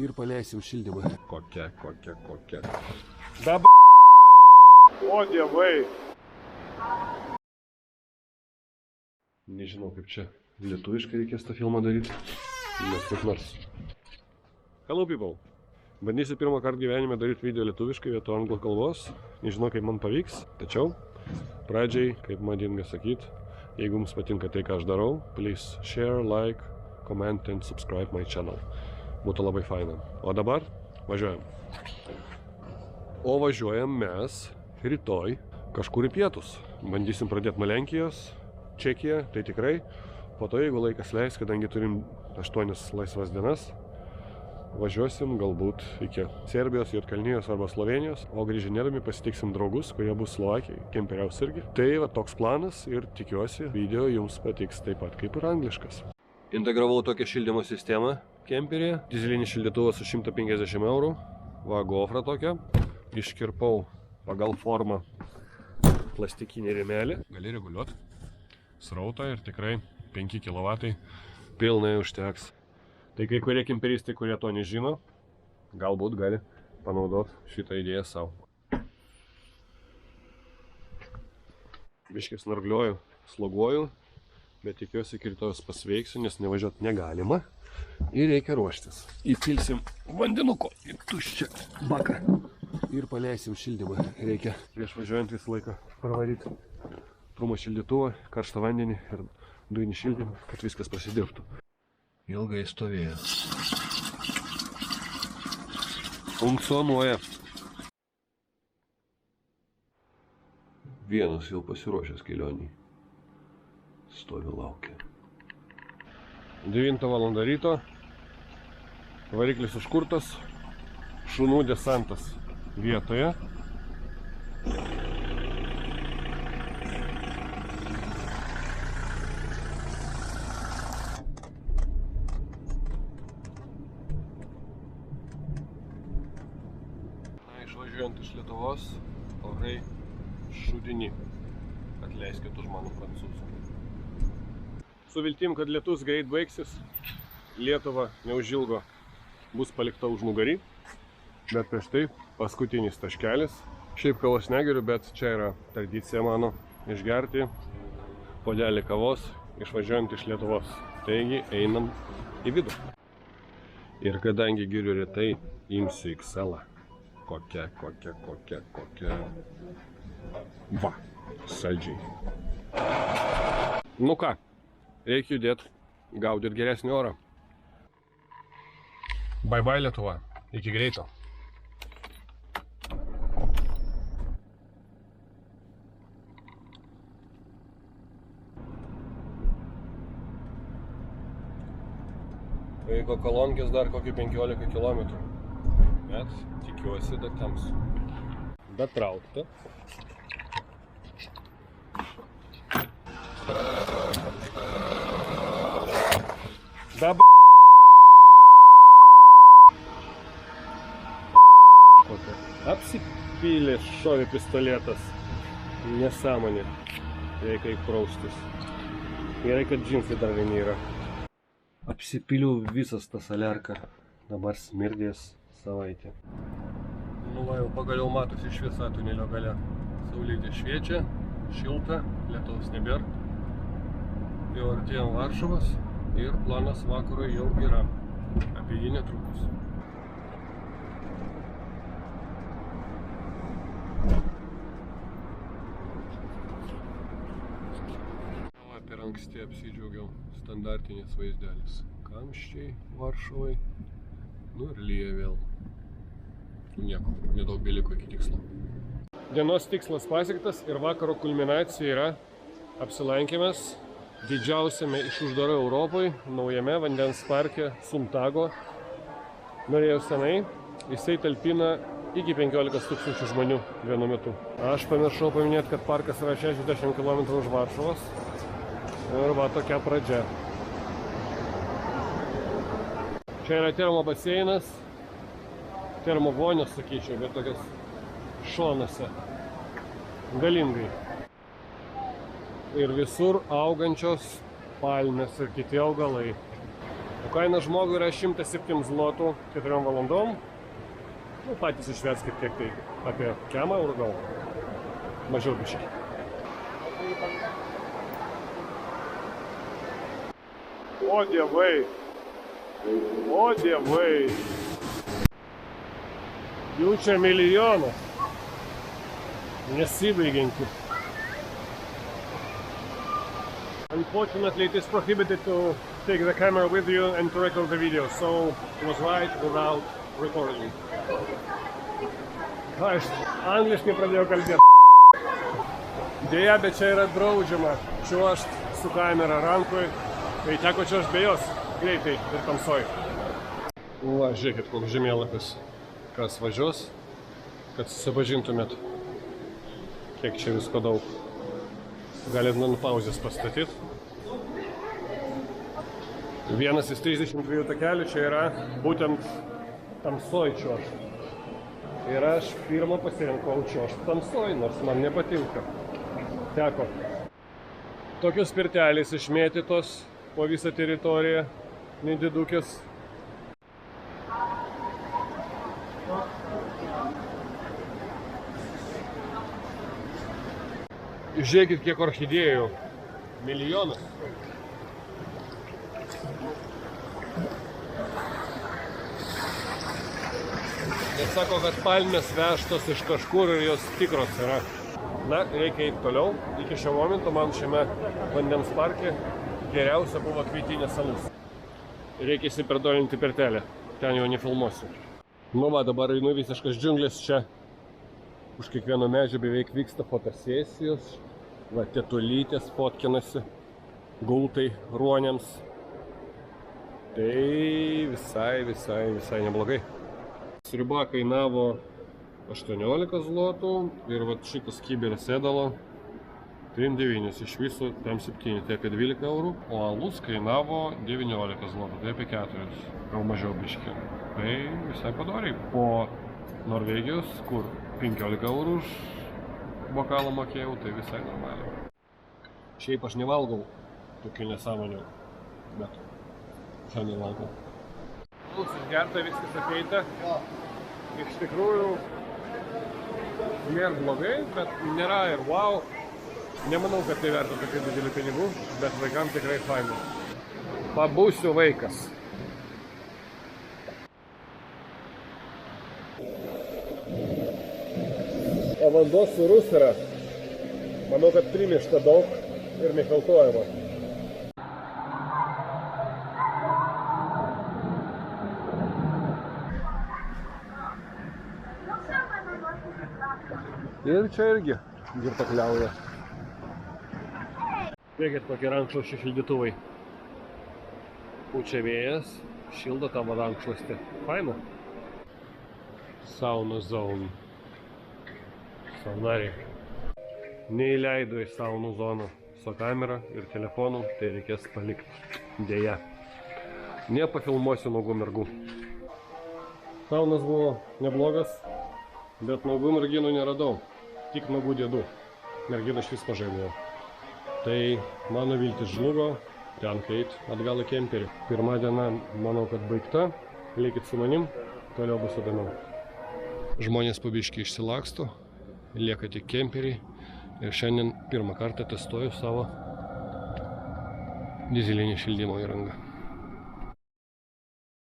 Ir paleisim šildymą. Kokia. Dabar. O dievai. Nežinau, kaip čia lietuviškai reikės tą filmą daryti. Nes kaip nors. Hello people. Bandysiu pirmą kartą gyvenime daryti video lietuviškai vietoj anglų kalbos. Nežinau, kaip man pavyks. Tačiau pradžiai, kaip madinga sakyti, jeigu jums patinka tai, ką aš darau, please share, like, comment and subscribe my channel. Būtų labai faina. O dabar važiuojam. O važiuojam mes rytoj kažkur į pietus. Bandysim pradėti nuo Lenkijos, Čekiją, tai tikrai. Po to, jeigu laikas leis, kadangi turim 8 laisvas dienas, važiuosim galbūt iki Serbijos, Juodkalnijos arba Slovenijos, o grįžinėdami pasitiksim draugus, kurie bus Slovakijai, kemperiaus irgi. Tai va toks planas ir tikiuosi, video jums patiks taip pat kaip ir angliškas. Integravau tokią šildymo sistemą kemperėje. Dizelinis šildytuvas už 150 eurų. Va, gofrą tokią. Iškirpau pagal formą plastikinį rėmelį. Gali reguliuoti srautą ir tikrai 5 kW pilnai užteks. Tai kai kurie kemperistai, kurie to nežino, galbūt gali panaudoti šitą idėją savo. Biškis nargliuoju, sloguoju, bet tikiuosi iki rytojus pasveiksiu, nes nevažiuoti negalima. Ir reikia ruoštis. Įpilsim vandenuko į tuščią baką. Ir paleisim šildymą. Reikia prieš važiuojant visą laiką pravaryti trumą šildytuvą, karštą vandenį ir dujinį šildymą, kad viskas prasidirbtų. Ilgai stovėjo. Funkcionuoja. Vienas jau pasiruošęs kelionį. Stovi laukia. 9 val. Ryto. Variklis užkurtas. Šunų desantas vietoje. Išvažiuojant iš Lietuvos, orai šudini. Atleiskit už mano prancūzų. Su viltim, kad lietus greit baigsis, Lietuva neužilgo bus palikta už nugarį. Bet prieš tai paskutinis taškelis. Šiaip kavos negeriu, bet čia yra tradicija mano išgerti puodelį kavos išvažiuojant iš Lietuvos. Taigi einam į vidų. Ir kadangi geriu retai, imsiu XL-ą. Kokia. Va, saldžiai. Nu ką, reikia judėti, gaudyti geresnį orą. Bye bye Lietuva, iki greito. Pavyko Kolonkės dar kokį 15 km. Bet tikiuosi, dar tamsu. Bet traukta. Dabar apsipylė šovė pistoletas. Nesąmonė. Reikia įpraustis. Gerai, kad džinsai dar vieni yra. Apsipyliau visas tas aliarką. Dabar smirdės savaitę. Nu va, jau pagaliau matosi šviesa tunelio gale. Saulėtė šviečia, šilta, lietaus nebėra. Jau artėjom Varšuvos ir planas vakarui jau yra. Apie jį netrukus. Per anksti apsidžiaugiau. Standartinis vaizdelis. Kamščiai Varšuvai. Nu ir lyja vėl. Nieko, nedaug beliko iki tikslo. Dienos tikslas pasiektas ir vakaro kulminacija yra apsilankymas didžiausiame iš uždaro Europoje, naujame vandens parke Sumtago. Norėjau senai, jisai talpina iki 15 000 žmonių vienu metu. Aš pamiršau paminėti, kad parkas yra 60 km už Varšuvos. Ir va tokia pradžia. Čia yra termo baseinas, termo vonios, sakyčiau, bet tokias šonuose. Galingai. Ir visur augančios palmės ir kiti augalai. O kaina žmogui yra 107 zlotų 4 valandom. Nu, patys išverskit kiek tai apie kiemą eurų gal. Mažiau biškai. О, dievai. O, dievai. Jų čia milijonas. Nesibaigianti. Unfortunately, it is prohibited to take the camera with you and to record the video, so it was right without recording. Aš angliškai pradėjau kalbėti. Deja, bet čia yra draudžiama čiuožt su kamera rankoj, tai teko čiuožt be jos greitai ir tamsoj. Va, žiūrėkit, koks žemėlapis, kas važiuos, kad susipažintumėt, kiek čia visko daug. Galit ant pauzės pastatyti. Vienas iš 32 takelių čia yra būtent tamsoj čiuožt. Ir aš pirmą pasirinkau čiuožt tamsoj, nors man nepatinka. Teko. Tokios pirtelės išmėtytos po visą teritoriją, nedidukės. Žiūrėkit, kiek orchidėjų. Milijonas. Jie sako, kad palmės vežtos iš kažkur ir jos tikros yra. Na, reikia eiti toliau. Iki šio momento man šiame vandens parke geriausia buvo Kvitinės salos. Reikia įsiperdolinti pirtelę. Ten jau nefilmuosiu. Nu va, dabar einu visiškas džiunglės čia. Už kiekvieno medžio beveik vyksta fotosesijos. Va, tetulytės fotkinasi. Gultai ruoniams. Tai visai neblogai. Sriuba kainavo 18 zlotų ir vat šitas kiberis ėdalo 3,9, iš viso tam 7, tai apie 12 eurų, o alus kainavo 19 zlotų, tai apie 4, gal mažiau biškį. Tai visai padoriai. Po Norvegijos, kur 15 eurų už bokalą mokėjau, tai visai normaliai. Šiaip aš nevalgau tokių nesąmonių, bet šiandien valgau. Gerta, viskas ateita. Iš tikrųjų nėra blogai, bet nėra ir wow. Nemanau, kad tai verta tokių didelių pinigų, bet vaikams tikrai fainai. Pabūsiu vaikas. O vanduo sūrus yra. Manau, kad primešta daug ir nefiltruojama. Ir čia irgi girtakliauja. Žiūrėkit, kokie rankšluosčių šildytuvai. Pučia vėjas, šildo tavo rankšluostį. Faina. Sauna zone. Saunariai. Neįleido į saunų zoną su kamera ir telefonu, tai reikės palikti. Deja. Nepafilmuosiu nuogų mergų. Saunas buvo neblogas, bet nuogų merginų neradau. Tik nuogų dėdų. Merginų iš vis mažai buvo. Tai mano viltis žlugo, tenka eit atgal į kemperį. Pirma diena, manau, kad baigta. Likit su manim, toliau bus įdomiau. Žmonės po biškį išsilaksto, lieka tik kemperį. Ir šiandien pirmą kartą testuoju savo dyzelinį šildymo įrangą.